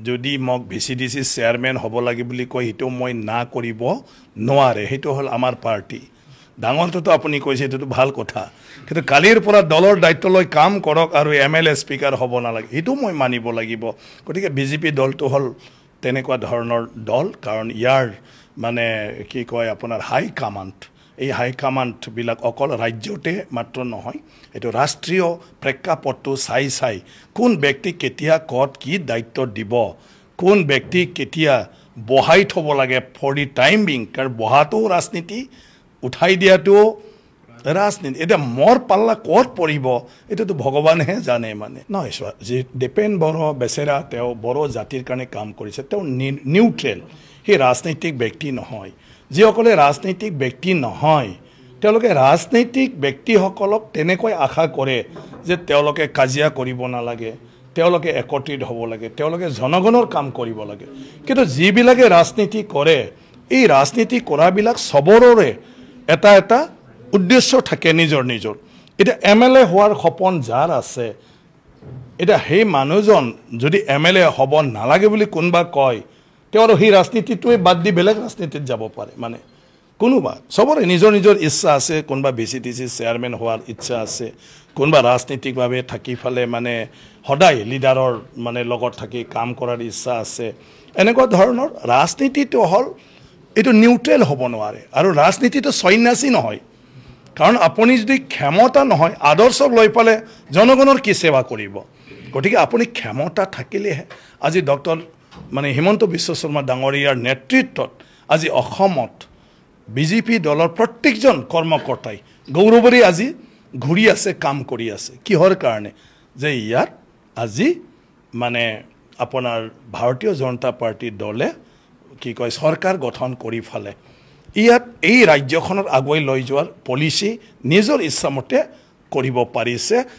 যদি মোক VCDC chairman হ'ব লাগে বুলি কয় সেইটো মই না কৰিব নোৱাৰে সেইটো হ'ল আমাৰ পাৰ্টি ডাঙৰটো আপুনি কৈছে এইটো ভাল কথা কিন্তু কালিৰ পৰা দলৰ দায়িত্ব লৈ কাম কৰক আৰু MLA স্পিকাৰ হ'ব নালাগে সেইটো মই মানিব লাগিব গতিকে বিজেপি দলটো হ'ল তেনেকুৱা ধৰণৰ দল কাৰণ ইয়াৰ মানে কি কয় আপোনাৰ হাই কমাণ্ড এই হাই কমাণ্ড বিলাক অকল ৰাজ্যতে মাত্ৰ নহয় এটো ৰাষ্ট্ৰীয় প্ৰেক্ষাপটটো চাই কোন ব্যক্তি কেতিয়া কত কি দায়িত্ব দিব কোন ব্যক্তি কেতিয়া বহাই থব লাগে ফৰ দি টাইম বিং কাৰণ বহাটো ৰাজনীতি উঠাই দিয়াটো ৰাজনীতি এটা মোৰ পাল্লা কত পৰিব এটাতো ভগৱানহে জানে মানে নহয় যে ডিপেন বড় বেচেৰা তেওঁ বড় জাতিৰ কাৰণে কাম কৰিছে তেওঁ নিউট্ৰেল হে ৰাজনৈতিক ব্যক্তি নহয় যিসকলে ৰাজনৈতিক ব্যক্তি নহয় তেওঁলোকে ৰাজনৈতিক ব্যক্তিসকলক তেনেকৈ আশা কৰে যে তেওঁলোকে কাজিয়া কৰিব নালাগে তেওঁলোকে একত্ৰিত হ'ব লাগে তেওঁলোকে জনগণৰ কাম কৰিব লাগে কিন্তু যিবিলাকে ৰাজনীতি কৰে এই ৰাজনীতি কৰাবিলাক সবৰৰে এটা উদ্দেশ্য থাকে নিজৰ এটা MLA হোৱাৰ সপোন যাৰ আছে এটা সেই মানুহজন যদি MLA হ'ব নালাগে বুলি কোনবা কয় তেওঁৰ সেই ৰাজনীতিটোৱে বাদ দি বেলেগ ৰাজনীতিত যাব পাৰে মানে কোনোবা সবৰে নিজৰ ইচ্ছা আছে কোনবা VCDC চেয়াৰমেন হোৱাৰ ইচ্ছা আছে কোনবা ৰাজনীতিকভাৱে থাকি ফালে মানে সদায় লিডাৰৰ মানে লগত থাকি কাম কৰাৰ ইচ্ছা আছে এনেকুৱা ধৰণৰ ৰাজনীতিটো হ'ল এটো নিউট্ৰেল হ'ব নোৱাৰে আৰু ৰাজনীতিটো সন্যাসী নহয় কাৰণ আপুনি যদি ক্ষমতা নহয় আদৰ্শক লৈ পালে জনগণৰ কি সেৱা কৰিব গতিকে আপুনি ক্ষমতা থাকিলেহে আজি ডক্টৰ মানে হিমন্ত বিশ্ব শৰ্মা ডাঙৰীয়াৰ নেতৃত্বত আজি অসমত বিজেপি দলৰ প্ৰত্যেকজন কৰ্মকৰ্তাই গৌৰৱৰে আজি ঘূৰি আছে কাম কৰি আছে কিহৰ কাৰণে যে ইয়াত আজি মানে আপোনাৰ ভাৰতীয় জনতা পাৰ্টি দলে কি কয় সৰকাৰ গঠন কৰি ফালে ইয়াত এই ৰাজ্যখনৰ আগুৱাই লৈ যোৱাৰ পলিচি নিজৰ ইচ্ছামতে কৰিব পাৰিছে